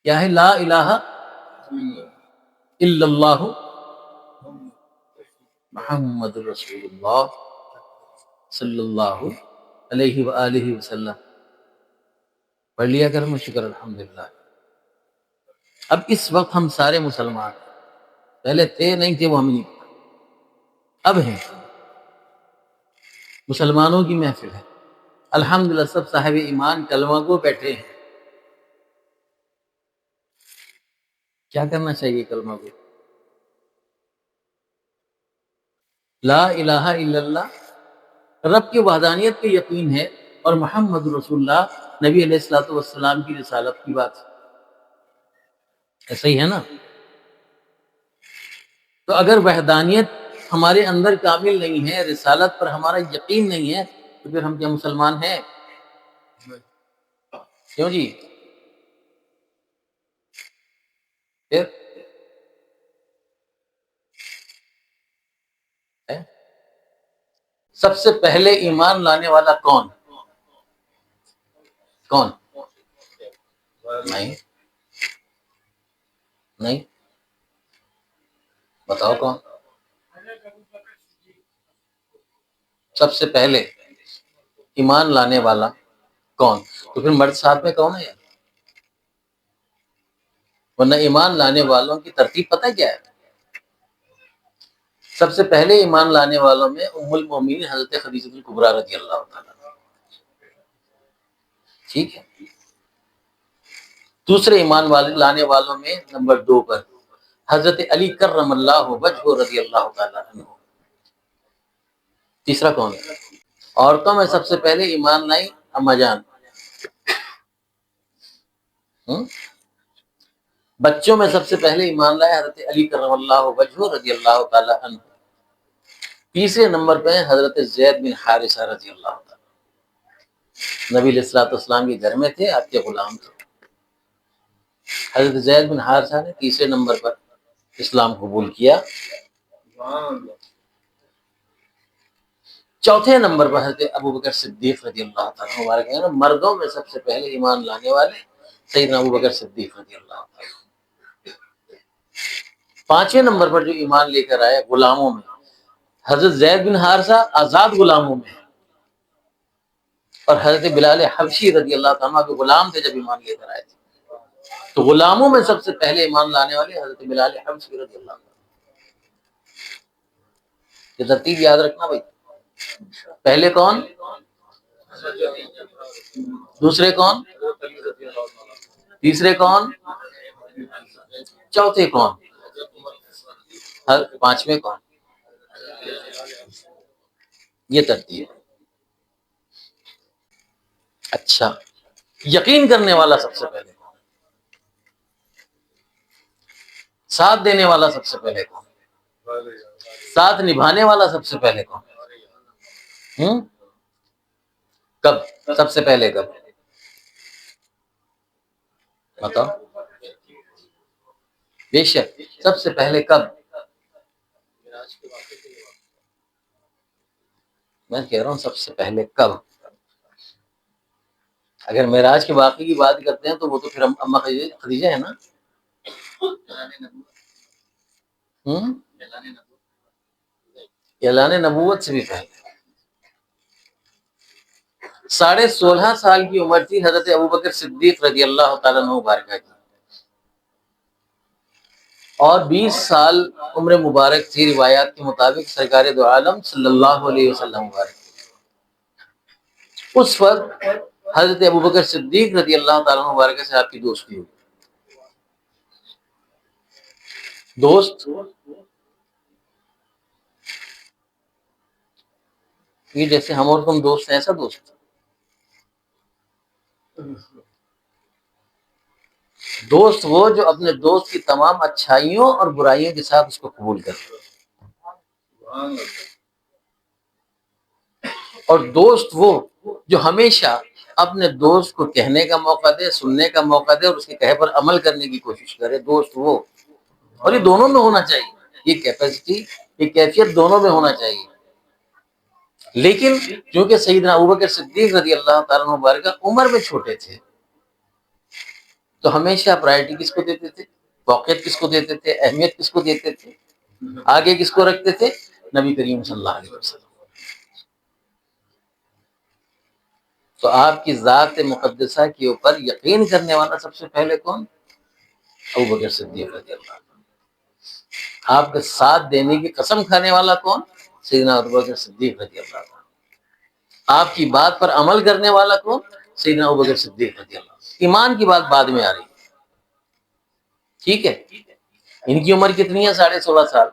کیا ہے؟ لا الہ الا اللہ محمد رسول اللہ صلی اللہ علیہ وآلہ وسلم. پڑھ لیا کرم، شکر الحمدللہ. اب اس وقت ہم سارے مسلمان، پہلے تھے نہیں تھے وہ ہم نہیں، اب ہیں. مسلمانوں کی محفل ہے الحمدللہ، سب صاحب ایمان کلمہ کو بیٹھے ہیں. کیا کرنا چاہیے کلمہ کو؟ لا الہ الا اللہ، رب کی وحدانیت پہ یقین ہے، اور محمد رسول اللہ نبی علیہ الصلوۃ والسلام کی رسالت کی بات ایسا ہی ہے نا. تو اگر وحدانیت ہمارے اندر کامل نہیں ہے، رسالت پر ہمارا یقین نہیں ہے، تو پھر ہم کیا مسلمان ہیں؟ کیوں جی؟ پھر سب سے پہلے ایمان لانے والا کون؟ کون؟ نہیں نہیں، بتاؤ کون سب سے پہلے ایمان لانے والا کون؟ تو پھر مرد صاحب میں کون ہے؟ ورنہ ایمان لانے والوں کی ترتیب پتہ کیا ہے؟ سب سے پہلے ایمان لانے والوں میں ام المومنین حضرت خدیجہ الکبریٰ رضی اللہ تعالیٰ. ٹھیک ہے. دوسرے ایمان لانے والوں میں نمبر 2 پر حضرت علی کرم اللہ وجہہ رضی اللہ تعالیٰ عنہ. تیسرا کون ہے؟ عورتوں میں سب سے پہلے ایمان لائی اما جان. بچوں میں سب سے پہلے ایمان لائے حضرت علی کرم اللہ وجہہ رضی اللہ تعالیٰ عنہ. تیسرے نمبر پہ حضرت زید بن حارثہ رضی اللہ تعالیٰ. نبی علیہ الصلوۃ والسلام کے گھر میں تھے، آپ کے غلام تھے. حضرت زید بن حارثہ نے تیسرے نمبر پر اسلام قبول کیا. چوتھے نمبر پر حضرت ابوبکر صدیق رضی اللہ تعالیٰ مبارک ہے نا. مردوں میں سب سے پہلے ایمان لانے والے سیدنا ابوبکر صدیق رضی اللہ تعالیٰ. 5ویں نمبر پر جو ایمان لے کر آئے غلاموں میں حضرت زید بن حارثہ آزاد غلاموں میں، اور حضرت بلال حبشی رضی اللہ تعالیٰ کے غلام تھے جب ایمان لے کر آئے تھے. تو غلاموں میں سب سے پہلے ایمان لانے والے حضرت بلال حبشی رضی اللہ تعالیٰ. یہ ترتیب یاد رکھنا بھائی. پہلے کون؟ دوسرے کون؟ تیسرے کون؟ چوتھے کون؟ 5ویں کون؟ یہ ترتیب. اچھا، یقین کرنے والا سب سے پہلے کون؟ ساتھ دینے والا سب سے پہلے کون؟ ساتھ نبھانے والا سب سے پہلے کون؟ کب سب سے پہلے کب بتاؤ؟ بے شک، سب سے پہلے کب؟ میں کہہ رہا ہوں سب سے پہلے کب. اگر معراج کے واقعے کی بات کرتے ہیں تو وہ تو پھر اما خدیجہ ہے نا. اعلان نبوت سے بھی پہلے 16.5 سال کی عمر تھی حضرت ابوبکر صدیق رضی اللہ تعالیٰ عنہ مبارکہ کی، اور 20 سال عمر مبارک تھی روایات کے مطابق سرکار دو عالم صلی اللہ علیہ وسلم مبارک. اس وقت حضرت ابوبکر صدیق رضی اللہ تعالیٰ عنہ مبارکہ سے آپ کی دوستی ہوئی. دوست یہ جیسے ہم اور تم دوست ہیں، ایسا دوست. دوست وہ جو اپنے دوست کی تمام اچھائیوں اور برائیوں کے ساتھ اس کو قبول کرے. اور دوست وہ جو ہمیشہ اپنے دوست کو کہنے کا موقع دے، سننے کا موقع دے، اور اس کے کہے پر عمل کرنے کی کوشش کرے. دوست وہ، اور یہ دونوں میں ہونا چاہیے. یہ کیپیسٹی، یہ کیفیت دونوں میں ہونا چاہیے. لیکن کیونکہ سیدنا ابوبکر صدیق رضی اللہ تعالیٰ مبارکہ عمر میں چھوٹے تھے، تو ہمیشہ پرائرٹی کس کو دیتے تھے؟ فوقیت کس کو دیتے تھے؟ اہمیت کس کو دیتے تھے؟ آگے کس کو رکھتے تھے؟ نبی کریم صلی اللہ علیہ وسلم۔ تو آپ کی ذات مقدسہ کے اوپر یقین کرنے والا سب سے پہلے کون؟ ابوبکر صدیق رضی اللہ عنہ۔ آپ کے ساتھ دینے کی قسم کھانے والا کون؟ سیدنا ابوبکر صدیق رضی اللہ عنہ۔ آپ کی بات پر عمل کرنے والا کون؟ سیدنا ابوبکر صدیق رضی اللہ عنہ۔ ایمان کی بات بعد میں آ رہی ہے، ٹھیک ہے؟ ان کی عمر کتنی ہے؟ 16.5 سال۔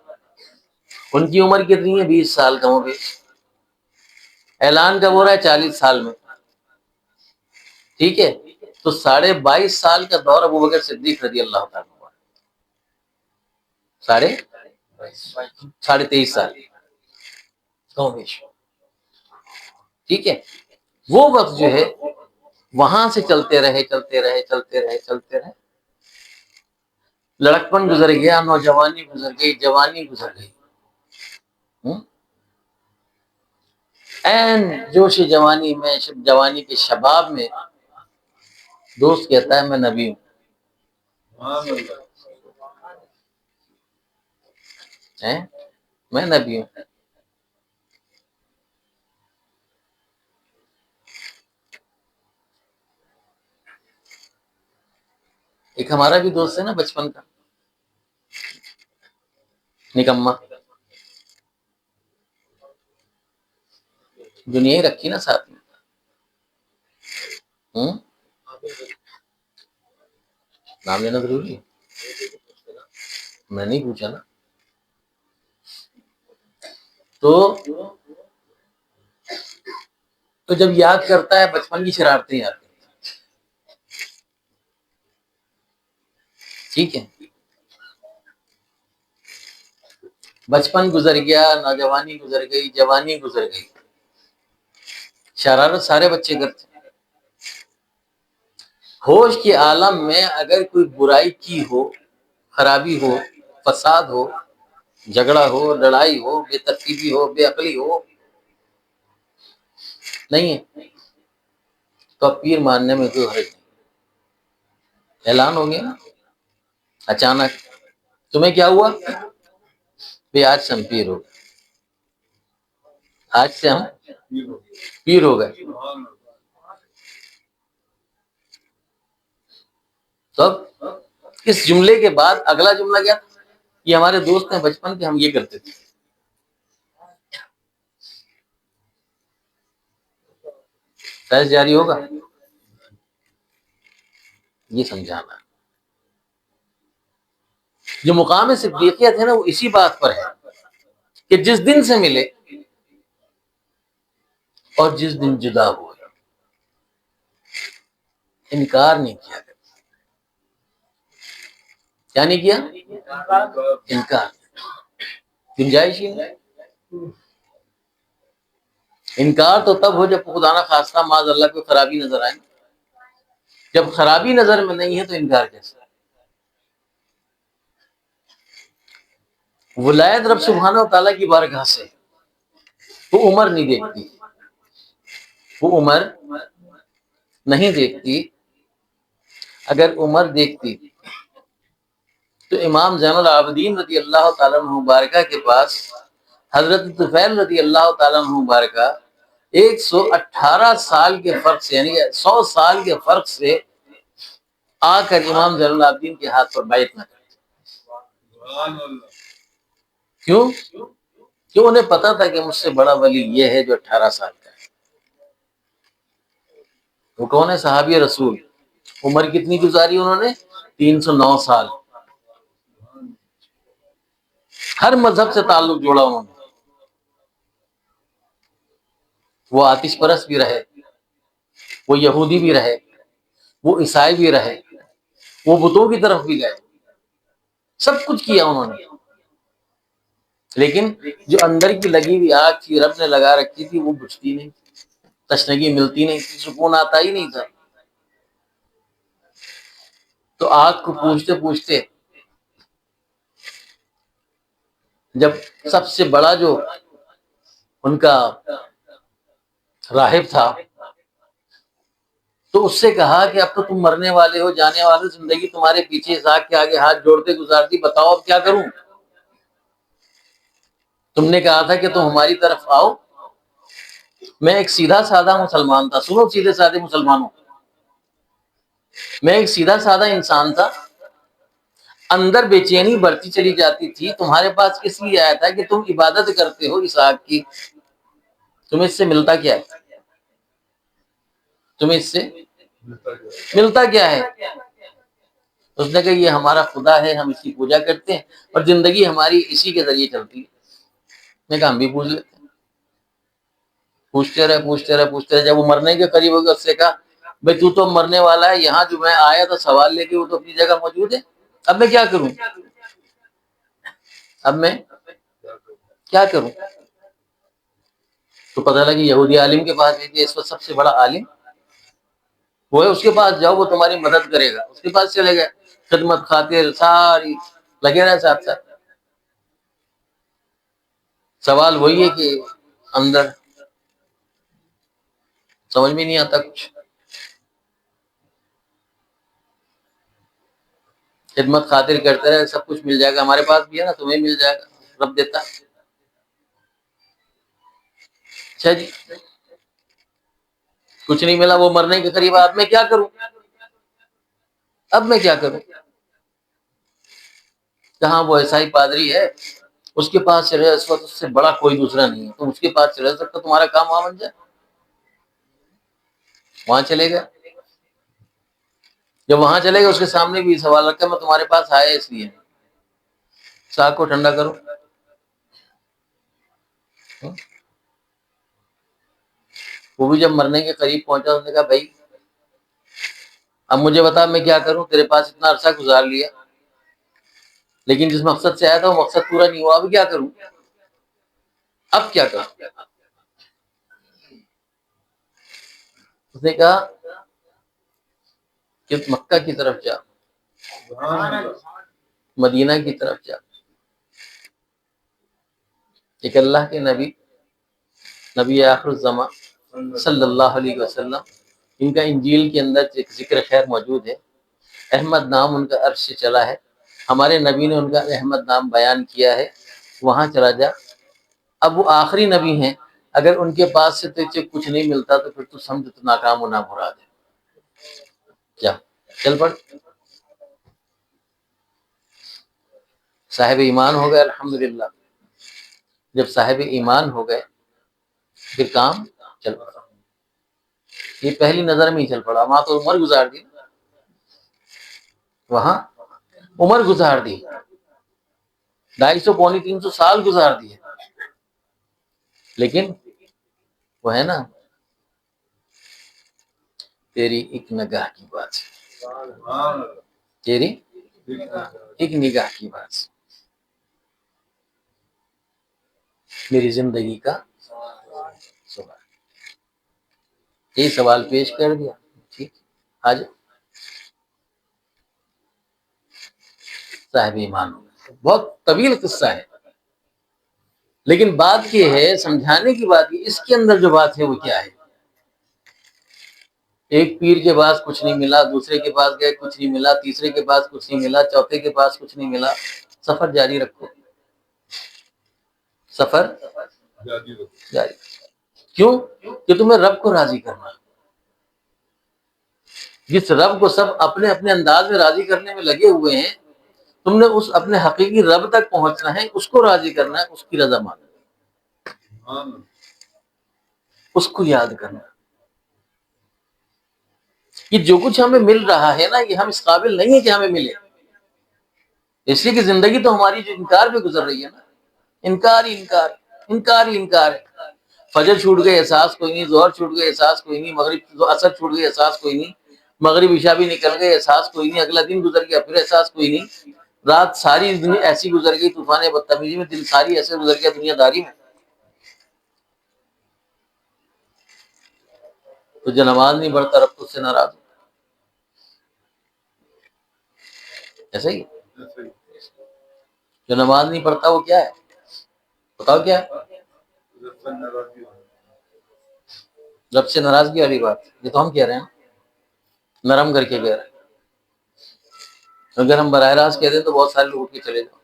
ان کی عمر کتنی ہے؟ 20 سال کم و بیش۔ اعلان کب ہو رہا ہے؟ 40 سال میں، ٹھیک ہے؟ تو 22.5 سال کا دور ابوبکر صدیق رضی اللہ تعالیٰ ہوا، 23.5 سال کم و بیش، ٹھیک ہے؟ وہ وقت جو ہے وہاں سے چلتے رہے چلتے رہے چلتے رہے چلتے رہے، لڑکپن گزر گیا، نوجوانی گزر گئی، جوانی گزر گئی، این جوش جوانی میں، جوانی کے شباب میں دوست کہتا ہے میں نبی ہوں، میں نبی ہوں۔ ایک ہمارا بھی دوست ہے نا بچپن کا، نکما، دنیا ہی رکھی نا ساتھ میں۔ نام لینا ضروری ہے؟ میں نہیں پوچھا نا۔ تو جب یاد کرتا ہے بچپن کی شرارتیں یاد کرتا ہے، ٹھیک ہے؟ بچپن گزر گیا، نوجوانی گزر گئی، جوانی گزر گئی، شرارت سارے بچے کرتے ہیں۔ ہوش کے عالم میں اگر کوئی برائی کی ہو، خرابی ہو، فساد ہو، جھگڑا ہو، لڑائی ہو، بے ترتیبی ہو، بے عقلی ہو، نہیں ہے تو اب پیر ماننے میں کوئی حرج نہیں۔ اعلان ہو گیا نا اچانک، تمہیں کیا ہوا؟ بھی آج سے ہم پیر ہو گئے، آج سے ہم پیر ہو گئے۔ تب اس جملے کے بعد اگلا جملہ کیا؟ یہ ہمارے دوست ہیں بچپن کے، ہم یہ کرتے تھے۔ فیض جاری ہوگا، یہ سمجھانا۔ جو مقام صدیقیت ہے نا وہ اسی بات پر ہے کہ جس دن سے ملے اور جس دن جدا ہوئے، انکار نہیں کیا کرتا۔ کیا نہیں کیا؟ انکار، گنجائش ہی نہیں۔ انکار تو تب ہو جب خدا نہ خواستہ معاذ اللہ کو خرابی نظر آئے، جب خرابی نظر میں نہیں ہے تو انکار کیسے؟ ولایت رب سبحانہ و تعالیٰ کی بارگاہ سے وہ عمر نہیں دیکھتی، وہ عمر نہیں دیکھتی۔ اگر عمر دیکھتی تو امام زین العابدین رضی اللہ تعالیٰ عنہ مبارکہ کے پاس حضرت طفیل رضی اللہ تعالیٰ عنہ مبارکہ 118 سال کے فرق سے، یعنی 100 سال کے فرق سے آ کر امام زین العابدین کے ہاتھ پر بیعت نہ کرتے۔ کیوں؟ کیوں؟ انہیں پتا تھا کہ مجھ سے بڑا ولی یہ ہے جو 18 سال کا ہے۔ وہ کون ہے؟ صحابی رسول۔ عمر کتنی گزاری انہوں نے؟ 309 سال۔ ہر مذہب سے تعلق جوڑا انہوں نے۔ وہ آتش پرست بھی رہے، وہ یہودی بھی رہے، وہ عیسائی بھی رہے، وہ بتوں کی طرف بھی گئے، سب کچھ کیا انہوں نے، لیکن جو اندر کی لگی ہوئی آگ تھی، رب نے لگا رکھی تھی، وہ بجھتی نہیں، تشنگی ملتی نہیں تھی، سکون آتا ہی نہیں تھا۔ تو آگ کو پوچھتے پوچھتے جب سب سے بڑا جو ان کا راہب تھا تو اس سے کہا کہ اب تو تم مرنے والے ہو، جانے والے، زندگی تمہارے پیچھے، اسحاق کے آگے ہاتھ جوڑتے گزارتی، بتاؤ اب کیا کروں؟ تم نے کہا تھا کہ تم ہماری طرف آؤ۔ میں ایک سیدھا سادہ مسلمان تھا، سنو سیدھے سادے مسلمانوں، میں ایک سیدھا سادہ انسان تھا، اندر بے چینی بڑھتی چلی جاتی تھی، تمہارے پاس اس لیے آیا تھا کہ تم عبادت کرتے ہو اسحاق کی، تمہیں اس سے ملتا کیا ہے؟ تمہیں اس سے ملتا کیا ہے؟ اس نے کہا یہ ہمارا خدا ہے، ہم اس کی پوجا کرتے ہیں اور زندگی ہماری اسی کے ذریعے چلتی ہے۔ میں کہا ہم بھی پوچھ لیتے ہیں۔ پوچھتے رہے، جب وہ مرنے کے قریب ہو گیا، اس سے کہا بھائی تو مرنے والا ہے، یہاں جو میں آیا تھا سوال لے کے وہ تو اپنی جگہ موجود ہے، اب میں کیا کروں؟ اب میں کیا کروں؟ تو پتہ لگا یہودی عالم کے پاس بھیجیے، اس وقت سب سے بڑا عالم وہ ہے، اس کے پاس جاؤ، وہ تمہاری مدد کرے گا۔ اس کے پاس چلے گئے، خدمت خاطر ساری لگے رہے ساتھ ساتھ۔ سوال وہی ہے کہ اندر سمجھ میں نہیں آتا کچھ۔ خدمت خاطر کرتے رہے، سب کچھ مل جائے گا، ہمارے پاس بھی ہے نا، تمہیں مل جائے گا، رب دیتا ہے۔ اچھا جی، کچھ نہیں ملا، وہ مرنے کے قریب، اب میں کیا کروں؟ اب میں کیا کروں؟ کہاں وہ ایسا ہی پادری ہے، اس کے پاس چلے، اس وقت اس سے بڑا کوئی دوسرا نہیں ہے، تم اس کے پاس چلے سکتا، تمہارا کام وہاں بن جائے۔ وہاں چلے گا، جب وہاں چلے گا اس کے سامنے بھی سوال رکھا، میں تمہارے پاس آیا اس لیے ساکھ کو ٹھنڈا کرو۔ وہ بھی جب مرنے کے قریب پہنچا، اس نے کہا بھائی اب مجھے بتا میں کیا کروں، تیرے پاس اتنا عرصہ گزار لیا، لیکن جس مقصد سے آیا تھا وہ مقصد پورا نہیں ہوا، اب کیا کروں؟ اب کیا کروں؟ اس نے کہا کہ مکہ کی طرف جا، مدینہ کی طرف جا، ایک اللہ کے نبی آخر الزمان صلی اللہ علیہ وسلم، ان کا انجیل کے اندر ایک ذکر خیر موجود ہے، احمد نام ان کا عرش سے چلا ہے، ہمارے نبی نے ان کا احمد نام بیان کیا ہے، وہاں چلا جا۔ اب وہ آخری نبی ہیں، اگر ان کے پاس سے تجھے کچھ نہیں ملتا تو پھر تو سمجھ تو ناکام و نامراد ہے، کیا چل پڑ۔ صاحب ایمان ہو گئے الحمدللہ، جب صاحب ایمان ہو گئے پھر کام چل پڑا، یہ پہلی نظر میں ہی چل پڑا، وہاں تو عمر گزار دی، وہاں عمر گزار دی، 250 پونے 300 سال گزار دیے، لیکن وہ ہے نا تیری ایک نگاہ کی بات، تیری ایک نگاہ کی بات میری زندگی کا سوال، یہ سوال پیش کر دیا، ٹھیک آج صاحب ایمان، بہت طویل قصہ ہے، لیکن بات یہ ہے، سمجھانے کی بات یہ، اس کے اندر جو بات ہے وہ کیا ہے؟ ایک پیر کے پاس کچھ نہیں ملا، دوسرے کے پاس گئے کچھ نہیں ملا، تیسرے کے پاس کچھ نہیں ملا، چوتھے کے پاس کچھ نہیں ملا، سفر جاری رکھو، سفر جاری، کیوں؟ کہ تمہیں رب کو راضی کرنا، جس رب کو سب اپنے اپنے انداز میں راضی کرنے میں لگے ہوئے ہیں، تم نے اس اپنے حقیقی رب تک پہنچنا ہے، اس کو راضی کرنا ہے، اس کی رضا مانگنا، اس کو یاد کرنا کہ جو کچھ ہمیں مل رہا ہے نا، یہ ہم اس قابل نہیں ہے کہ ہمیں ملے، اس لیے کہ زندگی تو ہماری جو انکار پہ گزر رہی ہے نا، انکار ہی انکار، انکار ہی انکار ہے، فجر چھوٹ گئے احساس کوئی نہیں، ظہر چھوٹ گئے احساس کوئی نہیں، مغرب عصر چھوٹ گئے احساس کوئی نہیں، مغرب عشاء بھی نکل گئے احساس کوئی نہیں، اگلا دن گزر گیا پھر احساس کوئی نہیں، رات ساری دن ایسی گزر گئی طوفان بدتمیزی میں، دن ساری ایسے گزر گیا دنیا داری میں، تو جو نماز نہیں پڑھتا رب تو اس سے ناراض ہو، ایسا ہی جو نماز نہیں پڑھتا وہ کیا ہے؟ بتاؤ کیا ہے؟ رب سے ناراضگی والی بات، یہ تو ہم کہہ رہے ہیں، نرم کر کے کہہ رہے ہیں. اگر ہم براہ راست کہہ دیں تو بہت سارے لوگ اٹھ کے چلے جاؤ.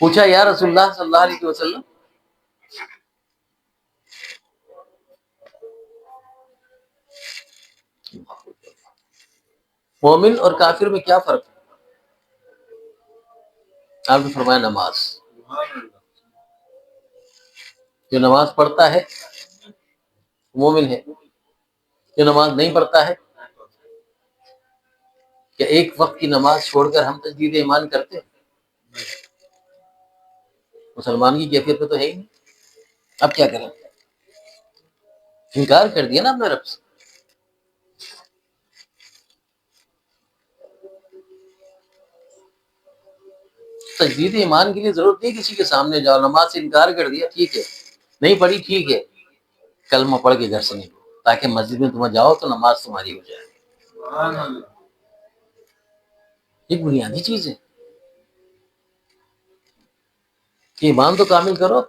پوچھا یا رسول اللہ صلی اللہ علیہ وسلم مومن اور کافر میں کیا فرق ہے؟ آپ نے فرمایا نماز. جو نماز پڑھتا ہے مومن ہے، جو نماز نہیں پڑھتا ہے. کہ ایک وقت کی نماز چھوڑ کر ہم تجدید ایمان کرتے ہیں؟ مسلمان کی کیفیت میں تو ہے ہی نہیں. اب کیا کریں؟ انکار کر دیا نا اپنے رب سے. تجدید ایمان کے لیے ضرورت نہیں کسی کے سامنے جاؤ. نماز سے انکار کر دیا، ٹھیک ہے، نہیں پڑھی، ٹھیک ہے، کلمہ پڑھ کے گھر سے نکلو تاکہ مسجد میں تمہیں جاؤ تو نماز تمہاری ہو جائے. ایک بنیادی چیز ہے کہ ایمان تو کامل کرو.